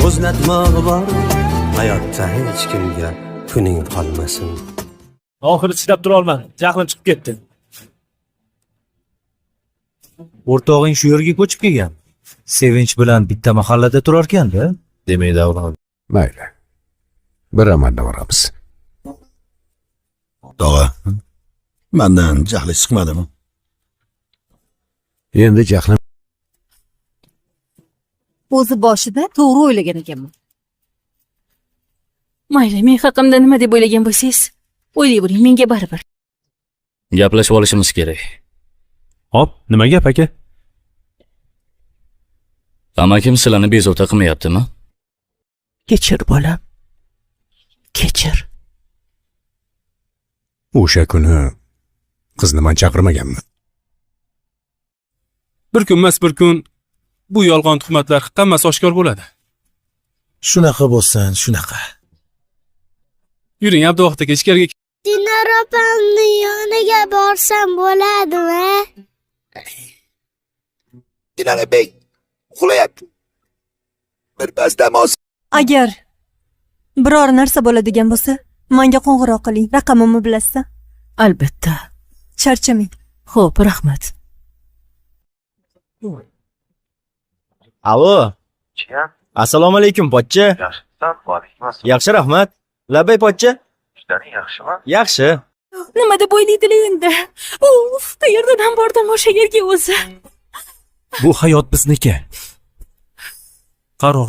o'znatmog'i bor hayotda hech kimga kuning qolmasin. Oxiri chidab tura olmadim. Jahlim chiqib ketdi. O'rtog'ing shu yerga ko'chib kelgan. Sevinch bilan bitta mahallada turar ekan-da. Demak, Davron. Mayli. Bir amalda boramiz. Tog'a, mendan jahli chiqmadimi? Endi jahlim o'zi boshida to'g'ri o'ylagan ekanman. Mayli, men haqimda nima deb o'ylagan bo'lsangiz, o'ylayvering, menga baribir. Gaplashib olishimiz kerak. Hop, nima gap aka? Amakim sizlarni bezovta qilmayaptimi? Kechir bolam. Kechir. o'sha kuni qizni men chaqirmaganman. Bir kunmas bir kun bu yolg'on tuhmatlar hammasi oshkor bo'ladi. Shunaqa bo'lsin, shunaqa. Yuring, Abduvaqt aka, ichkariga. Dinor opamni yoniga borsam bo'ladimi? Dinarbek, uxlayapti. Bir pas dam olsin. Agar biror narsa bo'ladigan bo'lsa, menga qo'ng'iroq qiling. Raqamimni bilasizmi? Albatta. Charchamang. Xo'p, rahmat. Alo. Assalomu alaykum, pochcha. Yaxshi, rahmat. Labay, pochcha. Ishlaring yaxshimi? Yaxshi. Nima deb o'ylaydilar endi? Uf, qayerdan ham bordim o'sha yerga o'zi. Bu hayot bizniki. Qaror.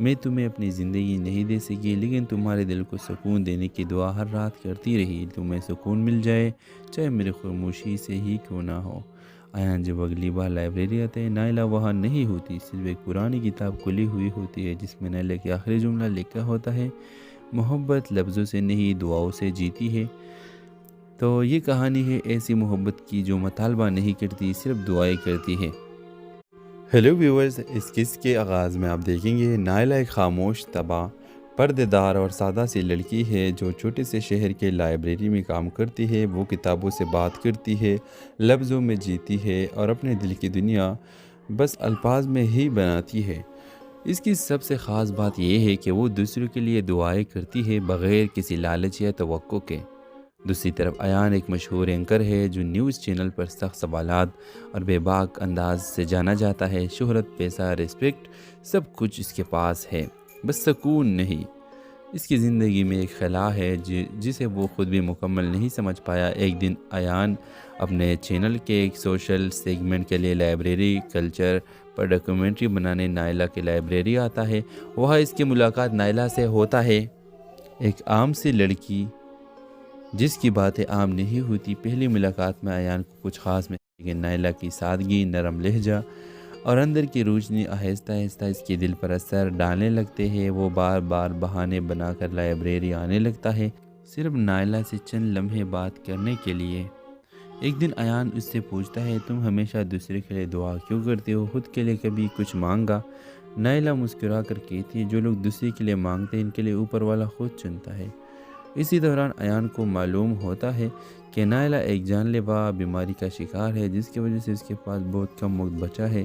میں تمہیں اپنی زندگی نہیں دے سکی لیکن تمہارے دل کو سکون دینے کی دعا ہر رات کرتی رہی، تمہیں سکون مل جائے چاہے میری خاموشی سے ہی کیوں نہ ہو۔ ایان جب اگلی بار لائبریری آتے ہیں نائلہ وہاں نہیں ہوتی، صرف ایک پرانی کتاب کھلی ہوئی ہوتی ہے جس میں نائلہ کے آخری جملہ لکھا ہوتا ہے، محبت لفظوں سے نہیں دعاؤں سے جیتی ہے۔ تو یہ کہانی ہے ایسی محبت کی جو مطالبہ نہیں کرتی، صرف دعائیں کرتی ہے۔ ہیلو ویورز، اس قصے کے آغاز میں آپ دیکھیں گے نائلہ ایک خاموش، تباہ، پردے دار اور سادہ سی لڑکی ہے جو چھوٹے سے شہر کے لائبریری میں کام کرتی ہے۔ وہ کتابوں سے بات کرتی ہے، لفظوں میں جیتی ہے اور اپنے دل کی دنیا بس الفاظ میں ہی بناتی ہے۔ اس کی سب سے خاص بات یہ ہے کہ وہ دوسروں کے لیے دعائیں کرتی ہے بغیر کسی لالچ یا توقع کے۔ دوسری طرف ایان ایک مشہور اینکر ہے جو نیوز چینل پر سخت سوالات اور بے باک انداز سے جانا جاتا ہے۔ شہرت، پیسہ، ریسپیکٹ، سب کچھ اس کے پاس ہے، بس سکون نہیں۔ اس کی زندگی میں ایک خلا ہے جسے وہ خود بھی مکمل نہیں سمجھ پایا۔ ایک دن ایان اپنے چینل کے ایک سوشل سیگمنٹ کے لیے لائبریری کلچر پر ڈاکیومنٹری بنانے نائلہ کی لائبریری آتا ہے۔ وہاں اس کی ملاقات نائلہ سے ہوتا ہے، ایک عام سی لڑکی جس کی باتیں عام نہیں ہوتی۔ پہلی ملاقات میں ایان کو کچھ خاص میں لیکن نائلہ کی سادگی، نرم لہجہ اور اندر کی روشنی آہستہ آہستہ اس کے دل پر اثر ڈالنے لگتے ہیں۔ وہ بار بار بہانے بنا کر لائبریری آنے لگتا ہے، صرف نائلہ سے چند لمحے بات کرنے کے لیے۔ ایک دن ایان اس سے پوچھتا ہے، تم ہمیشہ دوسرے کے لیے دعا کیوں کرتے ہو، خود کے لیے کبھی کچھ مانگا؟ نائلہ مسکرا کر کہتی ہے، جو لوگ دوسرے کے لیے مانگتے ہیں ان کے لیے اوپر والا خود چنتا ہے۔ اسی دوران ایان کو معلوم ہوتا ہے کہ نائلہ ایک جان لیوا بیماری کا شکار ہے جس کی وجہ سے اس کے پاس بہت کم وقت بچا ہے۔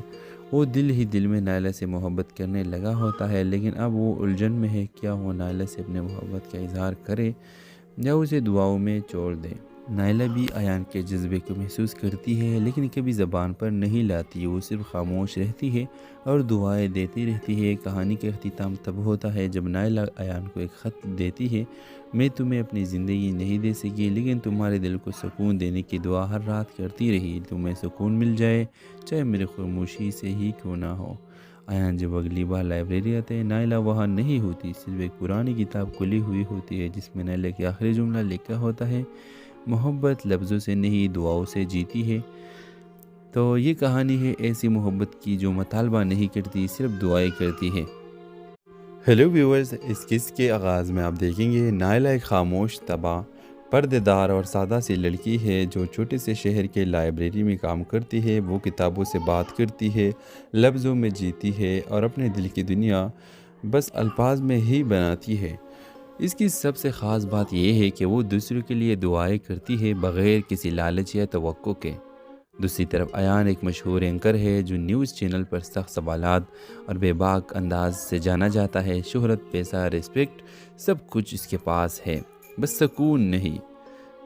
وہ دل ہی دل میں نائلہ سے محبت کرنے لگا ہوتا ہے، لیکن اب وہ الجھن میں ہے، کیا وہ نائلہ سے اپنے محبت کا اظہار کرے یا اسے دعاؤں میں چھوڑ دے۔ نائلہ بھی ایان کے جذبے کو محسوس کرتی ہے لیکن کبھی زبان پر نہیں لاتی، وہ صرف خاموش رہتی ہے اور دعائیں دیتی رہتی ہے۔ کہانی کا اختتام تب ہوتا ہے جب نائلہ ایان کو ایک خط دیتی ہے، میں تمہیں اپنی زندگی نہیں دے سکی لیکن تمہارے دل کو سکون دینے کی دعا ہر رات کرتی رہی، تمہیں سکون مل جائے چاہے میری خاموشی سے ہی کیوں نہ ہو۔ ایان جب اگلی بار لائبریری آتے ہیں نائلہ وہاں نہیں ہوتی، صرف ایک پرانی کتاب کھلی ہوئی ہوتی ہے جس میں نائلہ کے آخری جملہ لکھا ہوتا ہے، محبت لفظوں سے نہیں دعاؤں سے جیتی ہے۔ تو یہ کہانی ہے ایسی محبت کی جو مطالبہ نہیں کرتی، صرف دعائیں کرتی ہے۔ ہیلو ویورز، اس قصے کے آغاز میں آپ دیکھیں گے نائلہ ایک خاموش، تباہ، پردے دار اور سادہ سی لڑکی ہے جو چھوٹے سے شہر کے لائبریری میں کام کرتی ہے۔ وہ کتابوں سے بات کرتی ہے، لفظوں میں جیتی ہے اور اپنے دل کی دنیا بس الفاظ میں ہی بناتی ہے۔ اس کی سب سے خاص بات یہ ہے کہ وہ دوسروں کے لیے دعائیں کرتی ہے بغیر کسی لالچ یا توقع کے۔ دوسری طرف ایان ایک مشہور اینکر ہے جو نیوز چینل پر سخت سوالات اور بے باک انداز سے جانا جاتا ہے۔ شہرت، پیسہ، ریسپیکٹ، سب کچھ اس کے پاس ہے، بس سکون نہیں۔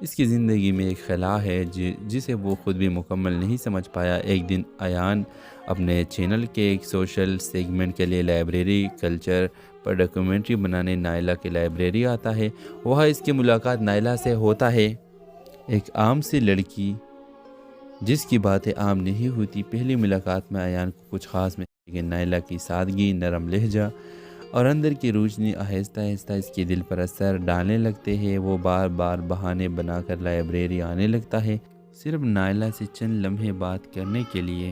اس کی زندگی میں ایک خلا ہے جسے وہ خود بھی مکمل نہیں سمجھ پایا۔ ایک دن ایان اپنے چینل کے ایک سوشل سیگمنٹ کے لیے لائبریری کلچر پر ڈاکیومنٹری بنانے نائلہ کی لائبریری آتا ہے۔ وہاں اس کی ملاقات نائلہ سے ہوتا ہے، ایک عام سی لڑکی جس کی باتیں عام نہیں ہوتی۔ پہلی ملاقات میں ایان کو کچھ خاص میں لیکن نائلہ کی سادگی، نرم لہجہ اور اندر کی روشنی آہستہ آہستہ اس کے دل پر اثر ڈالنے لگتے ہیں۔ وہ بار بار بہانے بنا کر لائبریری آنے لگتا ہے، صرف نائلہ سے چند لمحے بات کرنے کے لیے۔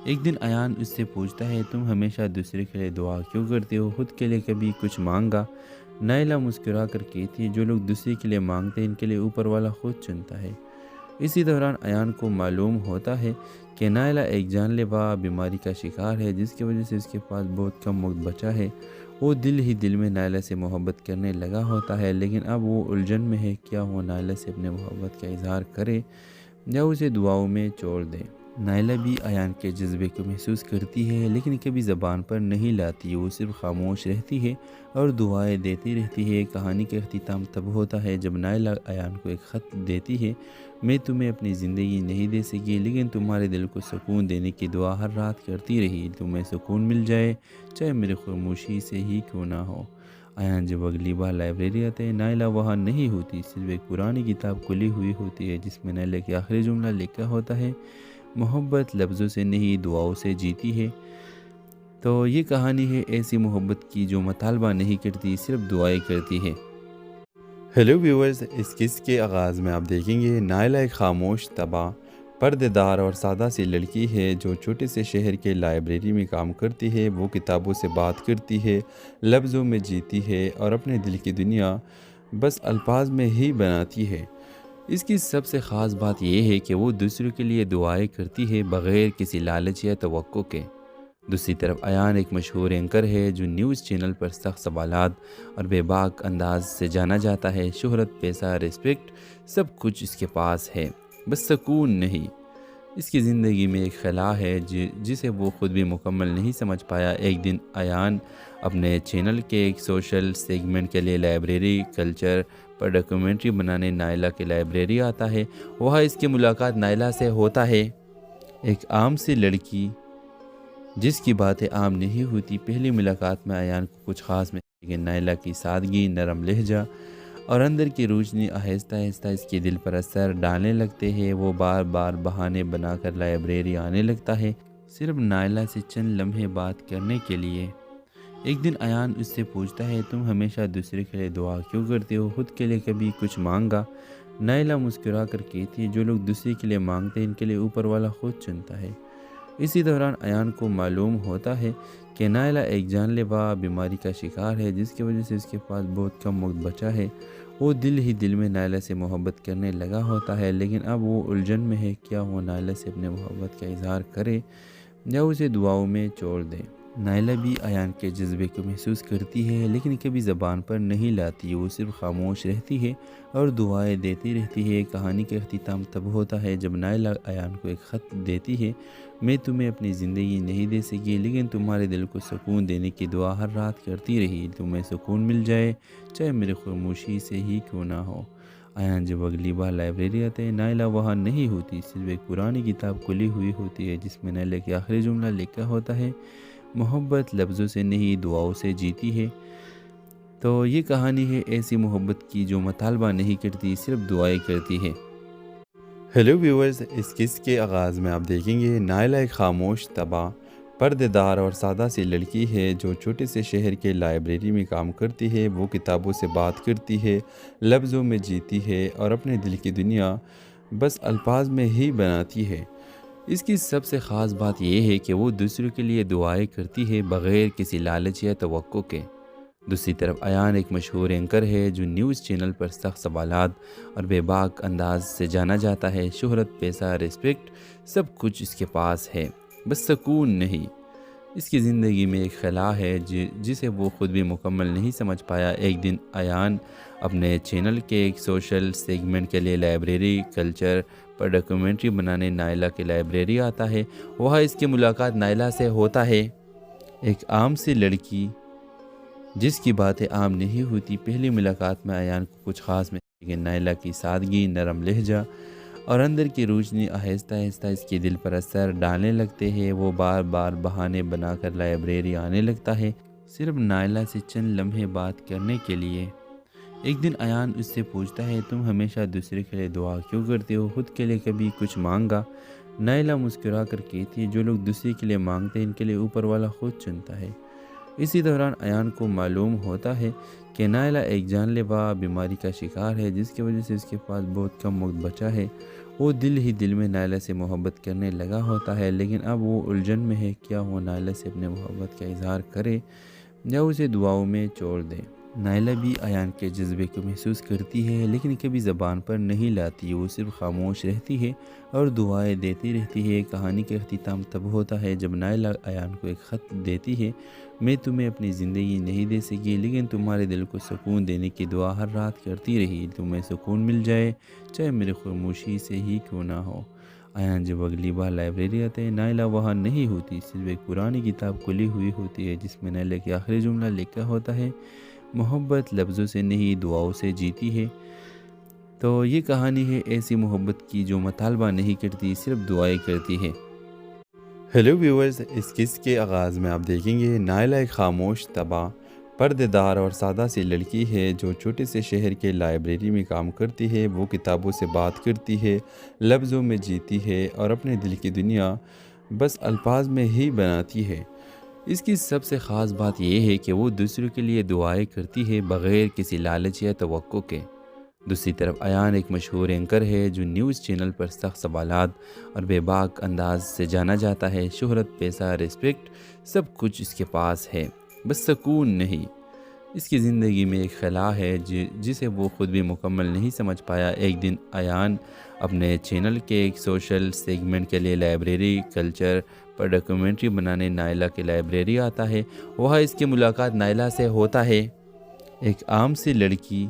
ایک دن ایان اس سے پوچھتا ہے، تم ہمیشہ دوسرے کے لیے دعا کیوں کرتے ہو، خود کے لیے کبھی کچھ مانگا؟ نائلہ مسکرا کر کہتی ہے، جو لوگ دوسرے کے لیے مانگتے ہیں ان کے لیے اوپر والا خود چنتا ہے۔ اسی دوران ایان کو معلوم ہوتا ہے کہ نائلہ ایک جان لیوا بیماری کا شکار ہے جس کی وجہ سے اس کے پاس بہت کم وقت بچا ہے۔ وہ دل ہی دل میں نائلہ سے محبت کرنے لگا ہوتا ہے، لیکن اب وہ الجھن میں ہے، کیا وہ نائلہ سے اپنے محبت کا اظہار کرے یا اسے دعاؤں میں چھوڑ دے۔ نائلہ بھی ایان کے جذبے کو محسوس کرتی ہے لیکن کبھی زبان پر نہیں لاتی، وہ صرف خاموش رہتی ہے اور دعائیں دیتی رہتی ہے۔ کہانی کا اختتام تب ہوتا ہے جب نائلہ ایان کو ایک خط دیتی ہے، میں تمہیں اپنی زندگی نہیں دے سکی لیکن تمہارے دل کو سکون دینے کی دعا ہر رات کرتی رہی، تمہیں سکون مل جائے چاہے میری خاموشی سے ہی کیوں نہ ہو۔ ایان جب اگلی بار لائبریری آتے ہیں نائلہ وہاں نہیں ہوتی، صرف ایک پرانی کتاب کھلی ہوئی ہوتی ہے جس میں نائلہ کے آخری جملہ لکھا ہوتا ہے، محبت لفظوں سے نہیں دعاؤں سے جیتی ہے۔ تو یہ کہانی ہے ایسی محبت کی جو مطالبہ نہیں کرتی، صرف دعائیں کرتی ہے۔ ہیلو ویورز، اس قصے کے آغاز میں آپ دیکھیں گے نائلہ ایک خاموش، تباہ، پردے دار اور سادہ سی لڑکی ہے جو چھوٹے سے شہر کے لائبریری میں کام کرتی ہے۔ وہ کتابوں سے بات کرتی ہے، لفظوں میں جیتی ہے اور اپنے دل کی دنیا بس الفاظ میں ہی بناتی ہے۔ اس کی سب سے خاص بات یہ ہے کہ وہ دوسروں کے لیے دعائیں کرتی ہے بغیر کسی لالچ یا توقع کے۔ دوسری طرف ایان ایک مشہور اینکر ہے جو نیوز چینل پر سخت سوالات اور بے باک انداز سے جانا جاتا ہے۔ شہرت، پیسہ، ریسپیکٹ، سب کچھ اس کے پاس ہے، بس سکون نہیں۔ اس کی زندگی میں ایک خلا ہے جسے وہ خود بھی مکمل نہیں سمجھ پایا۔ ایک دن ایان اپنے چینل کے ایک سوشل سیگمنٹ کے لیے لائبریری کلچر پر ڈاکیومنٹری بنانے نائلہ کی لائبریری آتا ہے۔ وہاں اس کی ملاقات نائلہ سے ہوتا ہے، ایک عام سی لڑکی جس کی باتیں عام نہیں ہوتی۔ پہلی ملاقات میں ایان کو کچھ خاص ملے گا۔ نائلہ کی سادگی، نرم لہجہ اور اندر کی روشنی آہستہ آہستہ اس کے دل پر اثر ڈالنے لگتے ہیں۔ وہ بار بار بہانے بنا کر لائبریری آنے لگتا ہے، صرف نائلہ سے چند لمحے بات کرنے کے لیے۔ ایک دن ایان اس سے پوچھتا ہے، تم ہمیشہ دوسرے کے لیے دعا کیوں کرتے ہو، خود کے لیے کبھی کچھ مانگا؟ نائلہ مسکرا کر کہتی ہے، جو لوگ دوسرے کے لیے مانگتے ہیں ان کے لیے اوپر والا خود چنتا ہے۔ اسی دوران ایان کو معلوم ہوتا ہے کہ نائلہ ایک جان لیوا بیماری کا شکار ہے، جس کی وجہ سے اس کے پاس بہت کم وقت بچا ہے۔ وہ دل ہی دل میں نائلہ سے محبت کرنے لگا ہوتا ہے، لیکن اب وہ الجھن میں ہے، کیا وہ نائلہ سے اپنے محبت کا اظہار کرے یا اسے دعاؤں میں چھوڑ دے۔ نائلہ بھی ایان کے جذبے کو محسوس کرتی ہے، لیکن کبھی زبان پر نہیں لاتی۔ وہ صرف خاموش رہتی ہے اور دعائیں دیتی رہتی ہے۔ کہانی کا اختتام تب ہوتا ہے جب نائلہ ایان کو ایک خط دیتی ہے، میں تمہیں اپنی زندگی نہیں دے سکی، لیکن تمہارے دل کو سکون دینے کی دعا ہر رات کرتی رہی۔ تمہیں سکون مل جائے، چاہے میری خاموشی سے ہی کیوں نہ ہو۔ ایان جب اگلی بار لائبریری آتے ہیں، نائلہ وہاں نہیں ہوتی، صرف ایک پرانی کتاب کھلی ہوئی ہوتی ہے جس میں نائلہ کے آخری جملہ لکھا ہوتا ہے، محبت لفظوں سے نہیں دعاؤں سے جیتی ہے۔ تو یہ کہانی ہے ایسی محبت کی جو مطالبہ نہیں کرتی، صرف دعائیں کرتی ہے۔ ہیلو ویورز، اس قصے کے آغاز میں آپ دیکھیں گے نائلہ ایک خاموش، تباہ، پردے دار اور سادہ سی لڑکی ہے جو چھوٹے سے شہر کے لائبریری میں کام کرتی ہے۔ وہ کتابوں سے بات کرتی ہے، لفظوں میں جیتی ہے اور اپنے دل کی دنیا بس الفاظ میں ہی بناتی ہے۔ اس کی سب سے خاص بات یہ ہے کہ وہ دوسروں کے لیے دعائیں کرتی ہے بغیر کسی لالچ یا توقع کے۔ دوسری طرف ایان ایک مشہور اینکر ہے جو نیوز چینل پر سخت سوالات اور بے باک انداز سے جانا جاتا ہے۔ شہرت، پیسہ، ریسپیکٹ، سب کچھ اس کے پاس ہے، بس سکون نہیں۔ اس کی زندگی میں ایک خلا ہے جسے وہ خود بھی مکمل نہیں سمجھ پایا۔ ایک دن ایان اپنے چینل کے ایک سوشل سیگمنٹ کے لیے لائبریری کلچر پر ڈاکیومنٹری بنانے نائلہ کی لائبریری آتا ہے۔ وہاں اس کی ملاقات نائلہ سے ہوتا ہے، ایک عام سی لڑکی جس کی باتیں عام نہیں ہوتی۔ پہلی ملاقات میں ایان کو کچھ خاص ملے گا۔ نائلہ کی سادگی، نرم لہجہ اور اندر کی روشنی آہستہ آہستہ اس کے دل پر اثر ڈالنے لگتے ہیں۔ وہ بار بار بہانے بنا کر لائبریری آنے لگتا ہے، صرف نائلہ سے چند لمحے بات کرنے کے لیے۔ ایک دن ایان اس سے پوچھتا ہے، تم ہمیشہ دوسرے کے لیے دعا کیوں کرتے ہو، خود کے لیے کبھی کچھ مانگا؟ نائلہ مسکرا کر کہتی ہے، جو لوگ دوسرے کے لیے مانگتے ہیں ان کے لیے اوپر والا خود چنتا ہے۔ اسی دوران ایان کو معلوم ہوتا ہے کہ نائلہ ایک جان لیوا بیماری کا شکار ہے، جس کی وجہ سے اس کے پاس بہت کم وقت بچا ہے۔ وہ دل ہی دل میں نائلہ سے محبت کرنے لگا ہوتا ہے، لیکن اب وہ الجھن میں ہے، کیا وہ نائلہ سے اپنے محبت کا اظہار کرے یا اسے دعاؤں میں چھوڑ دے۔ نائلہ بھی ایان کے جذبے کو محسوس کرتی ہے، لیکن کبھی زبان پر نہیں لاتی۔ وہ صرف خاموش رہتی ہے اور دعائیں دیتی رہتی ہے۔ کہانی کا اختتام تب ہوتا ہے جب نائلہ ایان کو ایک خط دیتی ہے، میں تمہیں اپنی زندگی نہیں دے سکی، لیکن تمہارے دل کو سکون دینے کی دعا ہر رات کرتی رہی۔ تمہیں سکون مل جائے، چاہے میری خاموشی سے ہی کیوں نہ ہو۔ ایان جب اگلی بار لائبریری آتے ہیں، نائلہ وہاں نہیں ہوتی، صرف ایک پرانی کتاب کھلی ہوئی ہوتی ہے جس میں نائلہ کے آخری جملہ لکھا ہوتا ہے، محبت لفظوں سے نہیں دعاؤں سے جیتی ہے۔ تو یہ کہانی ہے ایسی محبت کی جو مطالبہ نہیں کرتی، صرف دعائیں کرتی ہے۔ ہیلو ویورز، اس قصے کے آغاز میں آپ دیکھیں گے نائلہ ایک خاموش، تباہ، پردے دار اور سادہ سی لڑکی ہے جو چھوٹے سے شہر کے لائبریری میں کام کرتی ہے۔ وہ کتابوں سے بات کرتی ہے، لفظوں میں جیتی ہے اور اپنے دل کی دنیا بس الفاظ میں ہی بناتی ہے۔ اس کی سب سے خاص بات یہ ہے کہ وہ دوسروں کے لیے دعائیں کرتی ہے بغیر کسی لالچ یا توقع کے۔ دوسری طرف ایان ایک مشہور اینکر ہے جو نیوز چینل پر سخت سوالات اور بے باک انداز سے جانا جاتا ہے۔ شہرت، پیسہ، ریسپیکٹ سب کچھ اس کے پاس ہے، بس سکون نہیں۔ اس کی زندگی میں ایک خلا ہے جسے وہ خود بھی مکمل نہیں سمجھ پایا۔ ایک دن ایان اپنے چینل کے ایک سوشل سیگمنٹ کے لیے لائبریری کلچر پر ڈاکیومنٹری بنانے نائلہ کی لائبریری آتا ہے۔ وہاں اس کی ملاقات نائلہ سے ہوتا ہے، ایک عام سی لڑکی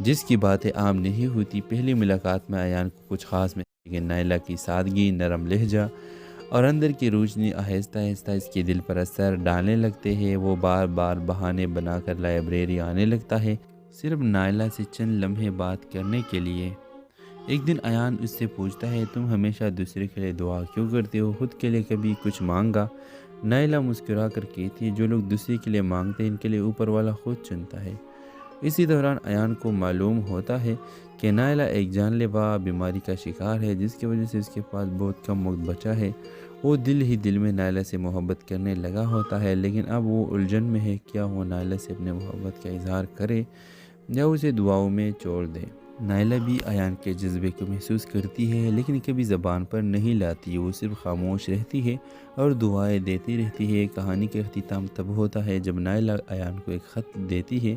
جس کی باتیں عام نہیں ہوتی۔ پہلی ملاقات میں ایان کو کچھ خاص میں لیکن نائلہ کی سادگی، نرم لہجہ اور اندر کی روشنی آہستہ آہستہ اس کے دل پر اثر ڈالنے لگتے ہیں۔ وہ بار بار بہانے بنا کر لائبریری آنے لگتا ہے، صرف نائلہ سے چند لمحے بات کرنے کے لیے۔ ایک دن ایان اس سے پوچھتا ہے، تم ہمیشہ دوسرے کے لیے دعا کیوں کرتے ہو، خود کے لیے کبھی کچھ مانگا؟ نائلہ مسکرا کر کہتی ہے، جو لوگ دوسرے کے لیے مانگتے ہیں ان کے لیے اوپر والا خود چنتا ہے۔ اسی دوران ایان کو معلوم ہوتا ہے کہ نائلہ ایک جان لیوا بیماری کا شکار ہے، جس کی وجہ سے اس کے پاس بہت کم وقت بچا ہے۔ وہ دل ہی دل میں نائلہ سے محبت کرنے لگا ہوتا ہے، لیکن اب وہ الجھن میں ہے، کیا وہ نائلہ سے اپنے محبت کا اظہار کرے یا اسے دعاؤں میں چھوڑ دے۔ نائلہ بھی ایان کے جذبے کو محسوس کرتی ہے، لیکن کبھی زبان پر نہیں لاتی۔ وہ صرف خاموش رہتی ہے اور دعائیں دیتی رہتی ہے۔ کہانی کا اختتام تب ہوتا ہے جب نائلہ ایان کو ایک خط دیتی ہے،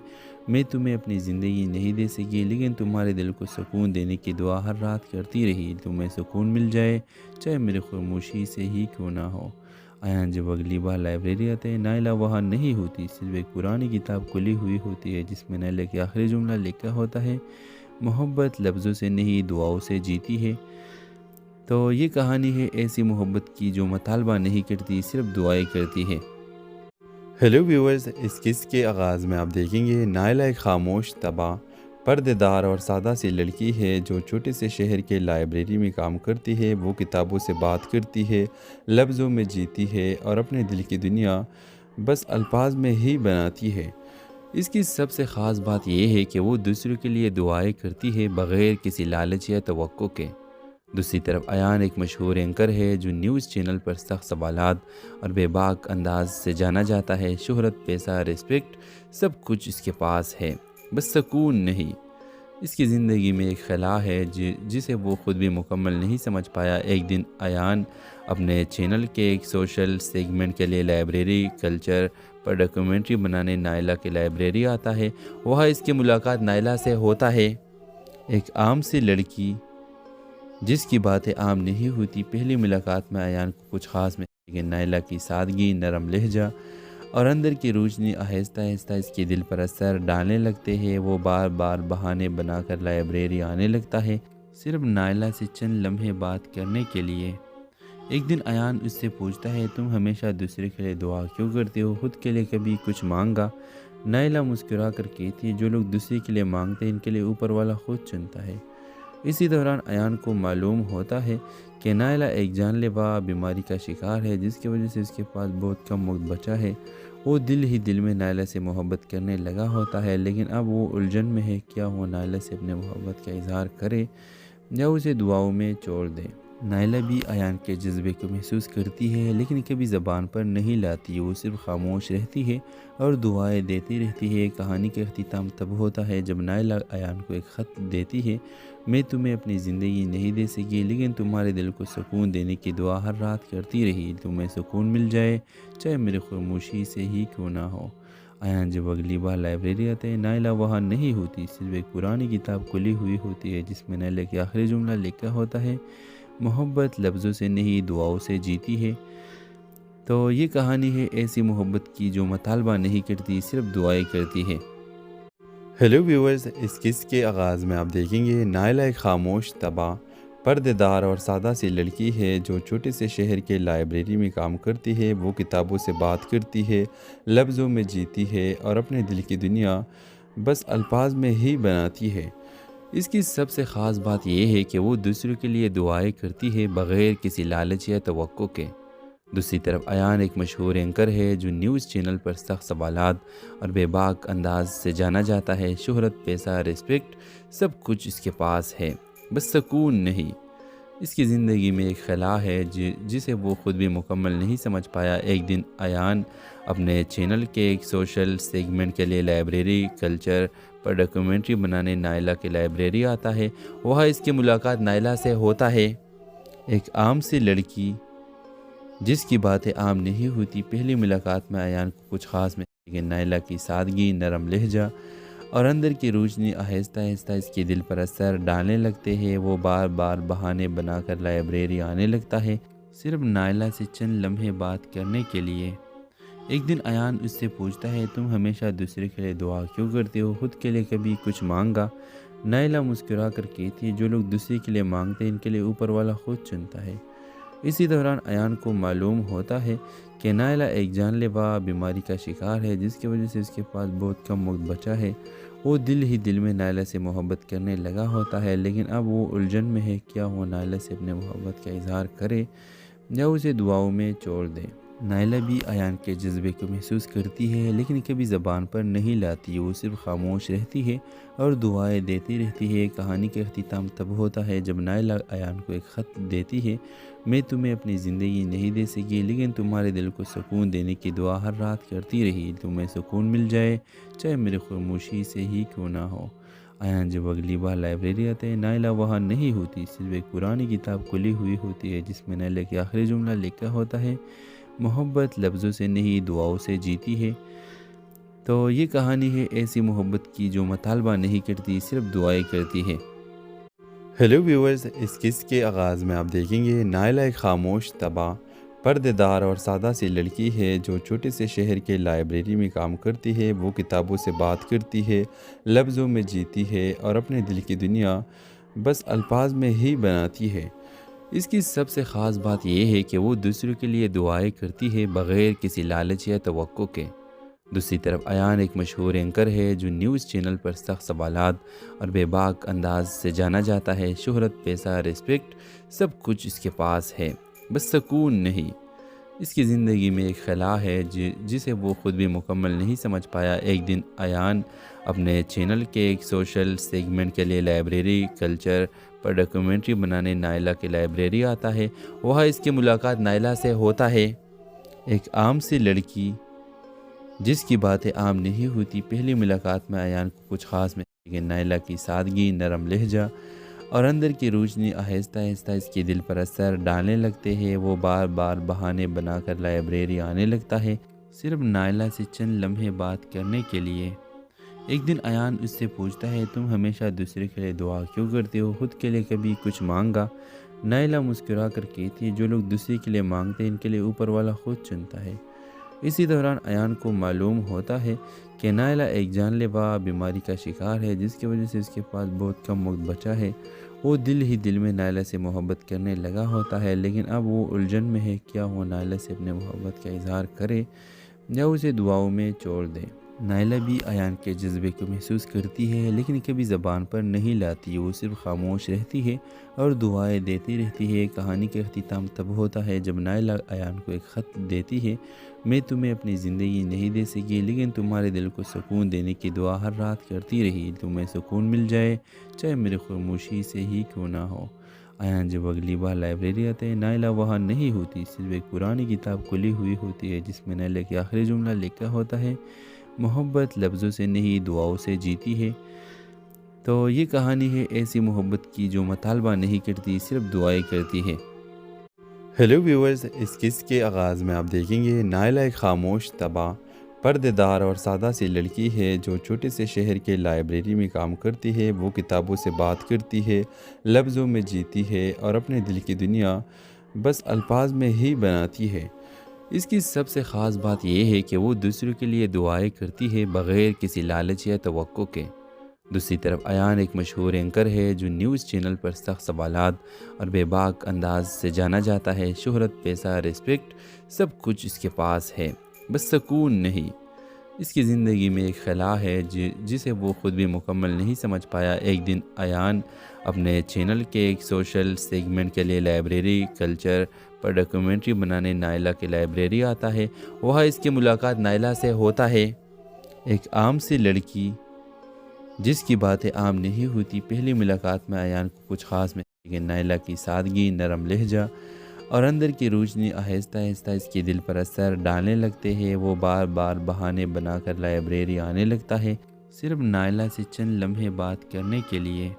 میں تمہیں اپنی زندگی نہیں دے سکی، لیکن تمہارے دل کو سکون دینے کی دعا ہر رات کرتی رہی۔ تمہیں سکون مل جائے، چاہے میری خاموشی سے ہی کیوں نہ ہو۔ ایان جب اگلی بار لائبریری آتے ہیں، نائلہ وہاں نہیں ہوتی، صرف ایک پرانی کتاب کھلی ہوئی ہوتی ہے جس میں نائلہ کے آخری جملہ لکھا ہوتا ہے، محبت لفظوں سے نہیں دعاؤں سے جیتی ہے۔ تو یہ کہانی ہے ایسی محبت کی جو مطالبہ نہیں کرتی، صرف دعائیں کرتی ہے۔ ہیلو ویورز، اس قصے کے آغاز میں آپ دیکھیں گے نائلہ ایک خاموش، تباہ، پردے دار اور سادہ سی لڑکی ہے جو چھوٹے سے شہر کے لائبریری میں کام کرتی ہے۔ وہ کتابوں سے بات کرتی ہے، لفظوں میں جیتی ہے اور اپنے دل کی دنیا بس الفاظ میں ہی بناتی ہے۔ اس کی سب سے خاص بات یہ ہے کہ وہ دوسروں کے لیے دعائیں کرتی ہے بغیر کسی لالچ یا توقع کے۔ دوسری طرف ایان ایک مشہور اینکر ہے جو نیوز چینل پر سخت سوالات اور بے باک انداز سے جانا جاتا ہے۔ شہرت، پیسہ، ریسپیکٹ سب کچھ اس کے پاس ہے، بس سکون نہیں۔ اس کی زندگی میں ایک خلا ہے جسے وہ خود بھی مکمل نہیں سمجھ پایا۔ ایک دن ایان اپنے چینل کے ایک سوشل سیگمنٹ کے لیے لائبریری کلچر پر ڈاکیومنٹری بنانے نائلہ کی لائبریری آتا ہے۔ وہاں اس کی ملاقات نائلہ سے ہوتا ہے، ایک عام سی لڑکی جس کی باتیں عام نہیں ہوتی۔ پہلی ملاقات میں ایان کو کچھ خاص میں لیکن نائلہ کی سادگی، نرم لہجہ اور اندر کی روشنی آہستہ آہستہ اس کے دل پر اثر ڈالنے لگتے ہیں۔ وہ بار بار بہانے بنا کر لائبریری آنے لگتا ہے، صرف نائلہ سے چند لمحے بات کرنے کے لیے۔ ایک دن ایان اس سے پوچھتا ہے، تم ہمیشہ دوسرے کے لیے دعا کیوں کرتے ہو، خود کے لیے کبھی کچھ مانگا؟ نائلہ مسکرا کر کہتی ہے، جو لوگ دوسرے کے لیے مانگتے ہیں ان کے لیے اوپر والا خود چنتا ہے۔ اسی دوران ایان کو معلوم ہوتا ہے کہ نائلہ ایک جان لیوا بیماری کا شکار ہے، جس کی وجہ سے اس کے پاس بہت کم وقت بچا ہے۔ وہ دل ہی دل میں نائلہ سے محبت کرنے لگا ہوتا ہے، لیکن اب وہ الجھن میں ہے، کیا وہ نائلہ سے اپنے محبت کا اظہار کرے یا اسے دعاؤں میں چھوڑ دے۔ نائلہ بھی ایان کے جذبے کو محسوس کرتی ہے، لیکن کبھی زبان پر نہیں لاتی۔ وہ صرف خاموش رہتی ہے اور دعائیں دیتی رہتی ہے۔ کہانی کا اختتام تب ہوتا ہے جب نائلہ ایان کو ایک خط دیتی ہے، میں تمہیں اپنی زندگی نہیں دے سکی، لیکن تمہارے دل کو سکون دینے کی دعا ہر رات کرتی رہی۔ تمہیں سکون مل جائے، چاہے میری خاموشی سے ہی کیوں نہ ہو۔ ایان جب اگلی بار لائبریری آتے ہیں، نائلہ وہاں نہیں ہوتی، صرف ایک پرانی کتاب کھلی ہوئی ہوتی ہے جس میں نائلہ کے آخری جملہ لکھا ہوتا ہے، محبت لفظوں سے نہیں دعاؤں سے جیتی ہے۔ تو یہ کہانی ہے ایسی محبت کی جو مطالبہ نہیں کرتی، صرف دعائیں کرتی ہے۔ ہیلو ویورز، اس قصے کے آغاز میں آپ دیکھیں گے نائلہ ایک خاموش، تباہ، پردے دار اور سادہ سی لڑکی ہے جو چھوٹے سے شہر کے لائبریری میں کام کرتی ہے۔ وہ کتابوں سے بات کرتی ہے، لفظوں میں جیتی ہے اور اپنے دل کی دنیا بس الفاظ میں ہی بناتی ہے۔ اس کی سب سے خاص بات یہ ہے کہ وہ دوسروں کے لیے دعائیں کرتی ہے بغیر کسی لالچ یا توقع کے۔ دوسری طرف ایان ایک مشہور اینکر ہے جو نیوز چینل پر سخت سوالات اور بے باک انداز سے جانا جاتا ہے۔ شہرت، پیسہ، ریسپیکٹ سب کچھ اس کے پاس ہے، بس سکون نہیں۔ اس کی زندگی میں ایک خلا ہے جسے وہ خود بھی مکمل نہیں سمجھ پایا۔ ایک دن ایان اپنے چینل کے ایک سوشل سیگمنٹ کے لیے لائبریری کلچر پر ڈاکیومنٹری بنانے نائلہ کی لائبریری آتا ہے۔ وہاں اس کی ملاقات نائلہ سے ہوتا ہے، ایک عام سی لڑکی جس کی باتیں عام نہیں ہوتی۔ پہلی ملاقات میں ایان کو کچھ خاص میں لیکن نائلہ کی سادگی، نرم لہجہ اور اندر کی روشنی آہستہ آہستہ اس کے دل پر اثر ڈالنے لگتے ہیں۔ وہ بار بار بہانے بنا کر لائبریری آنے لگتا ہے، صرف نائلہ سے چند لمحے بات کرنے کے لیے۔ ایک دن ایان اس سے پوچھتا ہے، تم ہمیشہ دوسرے کے لیے دعا کیوں کرتے ہو، خود کے لیے کبھی کچھ مانگا؟ نائلہ مسکرا کر کہتی ہے، جو لوگ دوسرے کے لیے مانگتے ہیں ان کے لیے اوپر والا خود چنتا ہے۔ اسی دوران ایان کو معلوم ہوتا ہے کہ نائلہ ایک جان لیوا بیماری کا شکار ہے، جس کی وجہ سے اس کے پاس بہت کم وقت بچا ہے۔ وہ دل ہی دل میں نائلہ سے محبت کرنے لگا ہوتا ہے، لیکن اب وہ الجھن میں ہے، کیا وہ نائلہ سے اپنے محبت کا اظہار کرے یا اسے دعاؤں میں چھوڑ دے۔ نائلہ بھی ایان کے جذبے کو محسوس کرتی ہے، لیکن کبھی زبان پر نہیں لاتی۔ وہ صرف خاموش رہتی ہے اور دعائیں دیتی رہتی ہے۔ کہانی کا اختتام تب ہوتا ہے جب نائلہ ایان کو ایک خط دیتی ہے، میں تمہیں اپنی زندگی نہیں دے سکی، لیکن تمہارے دل کو سکون دینے کی دعا ہر رات کرتی رہی۔ تمہیں سکون مل جائے، چاہے میری خاموشی سے ہی کیوں نہ ہو۔ ایان جب اگلی بار لائبریری آتے ہیں، نائلہ وہاں نہیں ہوتی، صرف ایک پرانی کتاب کھلی ہوئی ہوتی ہے جس میں نائلہ کے آخری جملہ لکھا ہوتا ہے، محبت لفظوں سے نہیں دعاؤں سے جیتی ہے۔ تو یہ کہانی ہے ایسی محبت کی جو مطالبہ نہیں کرتی، صرف دعائیں کرتی ہے۔ ہیلو ویورز، اس قصے کے آغاز میں آپ دیکھیں گے نائلہ ایک خاموش، تباہ، پردے دار اور سادہ سی لڑکی ہے جو چھوٹے سے شہر کے لائبریری میں کام کرتی ہے۔ وہ کتابوں سے بات کرتی ہے، لفظوں میں جیتی ہے اور اپنے دل کی دنیا بس الفاظ میں ہی بناتی ہے۔ اس کی سب سے خاص بات یہ ہے کہ وہ دوسروں کے لیے دعائیں کرتی ہے بغیر کسی لالچ یا توقع کے۔ دوسری طرف ایان ایک مشہور اینکر ہے جو نیوز چینل پر سخت سوالات اور بے باک انداز سے جانا جاتا ہے۔ شہرت، پیسہ، ریسپیکٹ، سب کچھ اس کے پاس ہے، بس سکون نہیں۔ اس کی زندگی میں ایک خلا ہے جسے وہ خود بھی مکمل نہیں سمجھ پایا۔ ایک دن ایان اپنے چینل کے ایک سوشل سیگمنٹ کے لیے لائبریری کلچر پر ڈاکیومنٹری بنانے نائلہ کی لائبریری آتا ہے۔ وہاں اس کی ملاقات نائلہ سے ہوتا ہے، ایک عام سی لڑکی جس کی باتیں عام نہیں ہوتی۔ پہلی ملاقات میں ایان کو کچھ خاص میں لیکن نائلہ کی سادگی، نرم لہجہ اور اندر کی روشنی آہستہ آہستہ اس کے دل پر اثر ڈالنے لگتے ہیں۔ وہ بار بار بہانے بنا کر لائبریری آنے لگتا ہے، صرف نائلہ سے چند لمحے بات کرنے کے لیے۔ ایک دن ایان اس سے پوچھتا ہے، تم ہمیشہ دوسرے کے لیے دعا کیوں کرتے ہو، خود کے لیے کبھی کچھ مانگا؟ نائلہ مسکرا کر کہتی ہے، جو لوگ دوسرے کے لیے مانگتے ہیں ان کے لیے اوپر والا خود چنتا ہے۔ اسی دوران ایان کو معلوم ہوتا ہے کہ نائلہ ایک جان لیوا بیماری کا شکار ہے، جس کی وجہ سے اس کے پاس بہت کم وقت بچا ہے۔ وہ دل ہی دل میں نائلہ سے محبت کرنے لگا ہوتا ہے، لیکن اب وہ الجھن میں ہے، کیا وہ نائلہ سے اپنے محبت کا اظہار کرے یا اسے دعاؤں میں چھوڑ دے۔ نائلہ بھی ایان کے جذبے کو محسوس کرتی ہے، لیکن کبھی زبان پر نہیں لاتی۔ وہ صرف خاموش رہتی ہے اور دعائیں دیتی رہتی ہے۔ کہانی کا اختتام تب ہوتا ہے جب نائلہ ایان کو ایک خط دیتی ہے، میں تمہیں اپنی زندگی نہیں دے سکی، لیکن تمہارے دل کو سکون دینے کی دعا ہر رات کرتی رہی۔ تمہیں سکون مل جائے، چاہے میری خاموشی سے ہی کیوں نہ ہو۔ ایان جب اگلی بار لائبریری آتے ہیں، نائلہ وہاں نہیں ہوتی، صرف ایک پرانی کتاب کھلی ہوئی ہوتی ہے جس میں نائلہ کے آخری جملہ لکھا ہوتا ہے، محبت لفظوں سے نہیں دعاؤں سے جیتی ہے۔ تو یہ کہانی ہے ایسی محبت کی جو مطالبہ نہیں کرتی، صرف دعائیں کرتی ہے۔ ہیلو ویورز، اس قصے کے آغاز میں آپ دیکھیں گے نائلہ ایک خاموش، تباہ، پردے دار اور سادہ سی لڑکی ہے جو چھوٹے سے شہر کے لائبریری میں کام کرتی ہے۔ وہ کتابوں سے بات کرتی ہے، لفظوں میں جیتی ہے اور اپنے دل کی دنیا بس الفاظ میں ہی بناتی ہے۔ اس کی سب سے خاص بات یہ ہے کہ وہ دوسروں کے لیے دعائیں کرتی ہے بغیر کسی لالچ یا توقع کے۔ دوسری طرف ایان ایک مشہور اینکر ہے جو نیوز چینل پر سخت سوالات اور بے باک انداز سے جانا جاتا ہے۔ شہرت، پیسہ، ریسپیکٹ، سب کچھ اس کے پاس ہے، بس سکون نہیں۔ اس کی زندگی میں ایک خلا ہے جسے وہ خود بھی مکمل نہیں سمجھ پایا۔ ایک دن ایان اپنے چینل کے ایک سوشل سیگمنٹ کے لیے لائبریری کلچر پر ڈاکیومنٹری بنانے نائلہ کی لائبریری آتا ہے۔ وہاں اس کی ملاقات نائلہ سے ہوتا ہے، ایک عام سی لڑکی جس کی باتیں عام نہیں ہوتی۔ پہلی ملاقات میں ایان کو کچھ خاص میں لیکن نائلہ کی سادگی، نرم لہجہ اور اندر کی روشنی آہستہ آہستہ اس کے دل پر اثر ڈالنے لگتے ہیں۔ وہ بار بار بہانے بنا کر لائبریری آنے لگتا ہے، صرف نائلہ سے چند لمحے بات کرنے کے لیے۔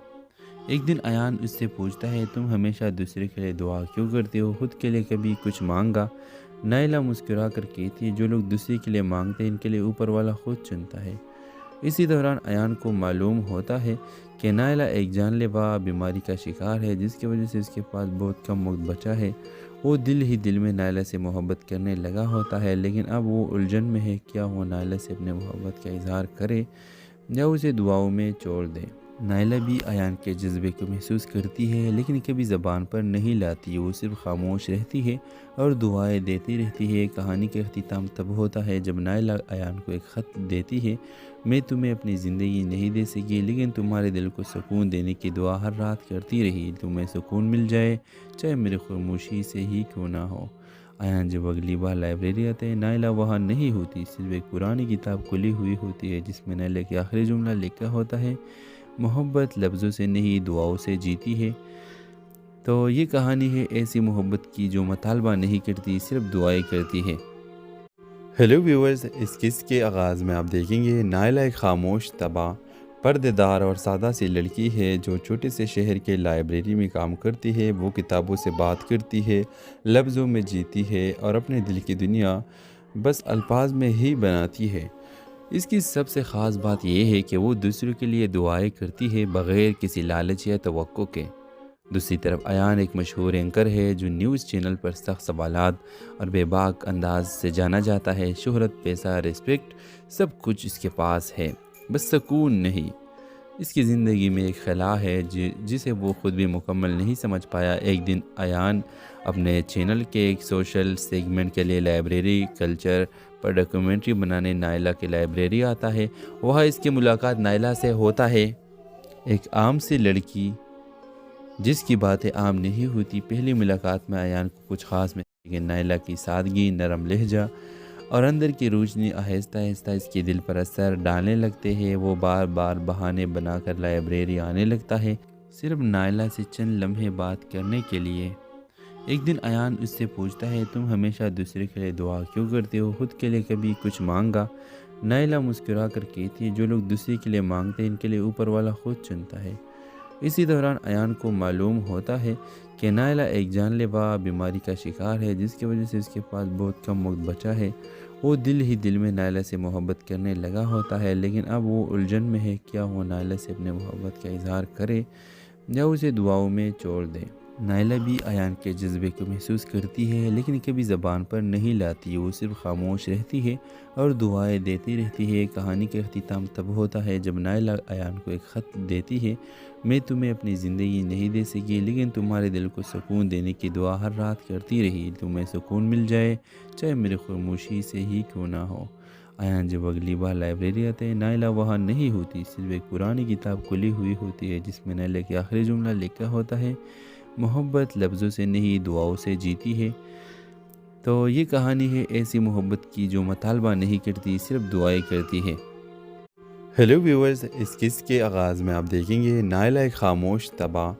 ایک دن ایان اس سے پوچھتا ہے، تم ہمیشہ دوسرے کے لیے دعا کیوں کرتے ہو، خود کے لیے کبھی کچھ مانگا؟ نائلہ مسکرا کر کہتی ہے، جو لوگ دوسرے کے لیے مانگتے ہیں ان کے لیے اوپر والا خود چنتا ہے۔ اسی دوران ایان کو معلوم ہوتا ہے کہ نائلہ ایک جان لیوا بیماری کا شکار ہے، جس کی وجہ سے اس کے پاس بہت کم وقت بچا ہے۔ وہ دل ہی دل میں نائلہ سے محبت کرنے لگا ہوتا ہے، لیکن اب وہ الجھن میں ہے، کیا وہ نائلہ سے اپنے محبت کا اظہار کرے یا اسے دعاؤں میں چھوڑ دے۔ نائلہ بھی ایان کے جذبے کو محسوس کرتی ہے، لیکن کبھی زبان پر نہیں لاتی۔ وہ صرف خاموش رہتی ہے اور دعائیں دیتی رہتی ہے۔ کہانی کا اختتام تب ہوتا ہے جب نائلہ ایان کو ایک خط دیتی ہے، میں تمہیں اپنی زندگی نہیں دے سکی، لیکن تمہارے دل کو سکون دینے کی دعا ہر رات کرتی رہی۔ تمہیں سکون مل جائے، چاہے میری خاموشی سے ہی کیوں نہ ہو۔ ایان جب اگلی بار لائبریری آتے ہیں، نائلہ وہاں نہیں ہوتی، صرف ایک پرانی کتاب کھلی ہوئی ہوتی ہے جس میں نائلہ کے آخری جملہ لکھا ہوتا ہے، محبت لفظوں سے نہیں دعاؤں سے جیتی ہے۔ تو یہ کہانی ہے ایسی محبت کی جو مطالبہ نہیں کرتی، صرف دعائیں کرتی ہے۔ ہیلو ویورز، اس قصے کے آغاز میں آپ دیکھیں گے نائلہ ایک خاموش، تباہ، پردے دار اور سادہ سی لڑکی ہے جو چھوٹے سے شہر کے لائبریری میں کام کرتی ہے۔ وہ کتابوں سے بات کرتی ہے، لفظوں میں جیتی ہے اور اپنے دل کی دنیا بس الفاظ میں ہی بناتی ہے۔ اس کی سب سے خاص بات یہ ہے کہ وہ دوسروں کے لیے دعائیں کرتی ہے بغیر کسی لالچ یا توقع کے۔ دوسری طرف ایان ایک مشہور اینکر ہے جو نیوز چینل پر سخت سوالات اور بے باک انداز سے جانا جاتا ہے۔ شہرت، پیسہ، ریسپیکٹ، سب کچھ اس کے پاس ہے، بس سکون نہیں۔ اس کی زندگی میں ایک خلا ہے جسے وہ خود بھی مکمل نہیں سمجھ پایا۔ ایک دن ایان اپنے چینل کے ایک سوشل سیگمنٹ کے لیے لائبریری کلچر پر ڈاکیومنٹری بنانے نائلہ کی لائبریری آتا ہے۔ وہاں اس کی ملاقات نائلہ سے ہوتا ہے، ایک عام سی لڑکی جس کی باتیں عام نہیں ہوتی۔ پہلی ملاقات میں ایان کو کچھ خاص میں، لیکن نائلہ کی سادگی، نرم لہجہ اور اندر کی روشنی آہستہ آہستہ اس کے دل پر اثر ڈالنے لگتے ہیں۔ وہ بار بار بہانے بنا کر لائبریری آنے لگتا ہے، صرف نائلہ سے چند لمحے بات کرنے کے لیے۔ ایک دن ایان اس سے پوچھتا ہے، تم ہمیشہ دوسرے کے لیے دعا کیوں کرتے ہو، خود کے لیے کبھی کچھ مانگا؟ نائلہ مسکرا کر کہتی ہے، جو لوگ دوسرے کے لیے مانگتے ہیں ان کے لیے اوپر والا خود چنتا ہے۔ اسی دوران ایان کو معلوم ہوتا ہے کہ نائلہ ایک جان لیوا بیماری کا شکار ہے، جس کی وجہ سے اس کے پاس بہت کم وقت بچا ہے۔ وہ دل ہی دل میں نائلہ سے محبت کرنے لگا ہوتا ہے، لیکن اب وہ الجھن میں ہے، کیا وہ نائلہ سے اپنے محبت کا اظہار کرے یا اسے دعاؤں میں چھوڑ دے۔ نائلہ بھی ایان کے جذبے کو محسوس کرتی ہے، لیکن کبھی زبان پر نہیں لاتی۔ وہ صرف خاموش رہتی ہے اور دعائیں دیتی رہتی ہے۔ کہانی کا اختتام تب ہوتا ہے جب نائلہ ایان کو ایک خط دیتی ہے، میں تمہیں اپنی زندگی نہیں دے سکی، لیکن تمہارے دل کو سکون دینے کی دعا ہر رات کرتی رہی۔ تمہیں سکون مل جائے، چاہے میری خاموشی سے ہی کیوں نہ ہو۔ ایان جب اگلی بار لائبریری آتے ہیں، نائلہ وہاں نہیں ہوتی، صرف ایک پرانی کتاب کھلی ہوئی ہوتی ہے جس میں نائلہ کے آخری جملہ لکھا ہوتا ہے، محبت لفظوں سے نہیں دعاؤں سے جیتی ہے۔ تو یہ کہانی ہے ایسی محبت کی جو مطالبہ نہیں کرتی، صرف دعائیں کرتی ہے۔ ہیلو ویورز، اس قصے کے آغاز میں آپ دیکھیں گے نائلہ ایک خاموش، تباہ،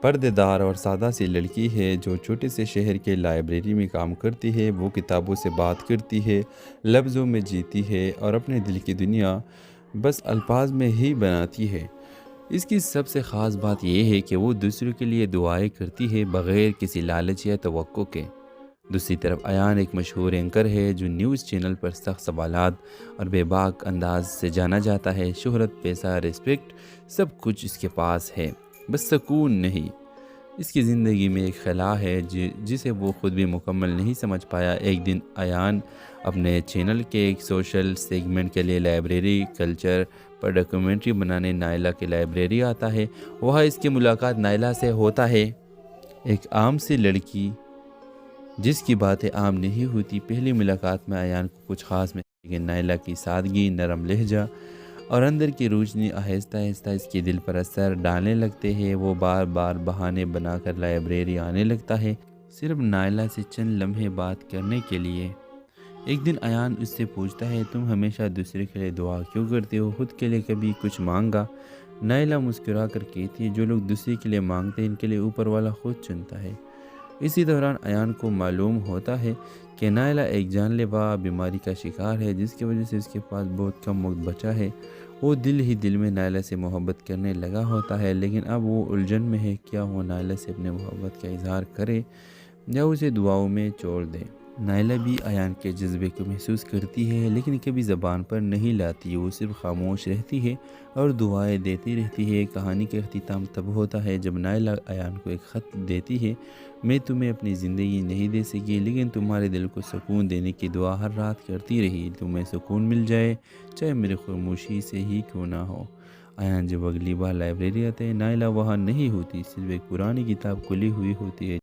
پردے دار اور سادہ سی لڑکی ہے جو چھوٹے سے شہر کے لائبریری میں کام کرتی ہے۔ وہ کتابوں سے بات کرتی ہے، لفظوں میں جیتی ہے اور اپنے دل کی دنیا بس الفاظ میں ہی بناتی ہے۔ اس کی سب سے خاص بات یہ ہے کہ وہ دوسروں کے لیے دعائیں کرتی ہے بغیر کسی لالچ یا توقع کے۔ دوسری طرف ایان ایک مشہور اینکر ہے جو نیوز چینل پر سخت سوالات اور بے باک انداز سے جانا جاتا ہے۔ شہرت، پیسہ، ریسپیکٹ، سب کچھ اس کے پاس ہے، بس سکون نہیں۔ اس کی زندگی میں ایک خلا ہے جسے وہ خود بھی مکمل نہیں سمجھ پایا۔ ایک دن ایان اپنے چینل کے ایک سوشل سیگمنٹ کے لیے لائبریری کلچر پر ڈاکیومنٹری بنانے نائلہ کی لائبریری آتا ہے۔ وہاں اس کی ملاقات نائلہ سے ہوتا ہے، ایک عام سی لڑکی جس کی باتیں عام نہیں ہوتی۔ پہلی ملاقات میں ایان کو کچھ خاص میں، لیکن نائلہ کی سادگی، نرم لہجہ اور اندر کی روشنی آہستہ آہستہ اس کے دل پر اثر ڈالنے لگتے ہیں۔ وہ بار بار بہانے بنا کر لائبریری آنے لگتا ہے، صرف نائلہ سے چند لمحے بات کرنے کے لیے۔ ایک دن ایان اس سے پوچھتا ہے، تم ہمیشہ دوسرے کے لیے دعا کیوں کرتے ہو، خود کے لیے کبھی کچھ مانگا؟ نائلہ مسکرا کر کہتی ہے جو لوگ دوسرے کے لیے مانگتے ہیں ان کے لیے اوپر والا خود چنتا ہے۔ اسی دوران ایان کو معلوم ہوتا ہے کہ نائلہ ایک جان لیوا بیماری کا شکار ہے جس کی وجہ سے اس کے پاس بہت کم وقت بچا ہے۔ وہ دل ہی دل میں نائلہ سے محبت کرنے لگا ہوتا ہے، لیکن اب وہ الجھن میں ہے کیا وہ نائلہ سے اپنے محبت کا اظہار کرے یا اسے دعاؤں میں چھوڑ دے۔ نائلہ بھی ایان کے جذبے کو محسوس کرتی ہے لیکن کبھی زبان پر نہیں لاتی، وہ صرف خاموش رہتی ہے اور دعائیں دیتی رہتی ہے۔ کہانی کا اختتام تب ہوتا ہے جب نائلہ ایان کو ایک خط دیتی ہے، میں تمہیں اپنی زندگی نہیں دے سکی لیکن تمہارے دل کو سکون دینے کی دعا ہر رات کرتی رہی، تمہیں سکون مل جائے چاہے میری خاموشی سے ہی کیوں نہ ہو۔ ایان جب اگلی بار لائبریری آتے ہیں نائلہ وہاں نہیں ہوتی، صرف ایک پرانی کتاب کھلی ہوئی ہوتی ہے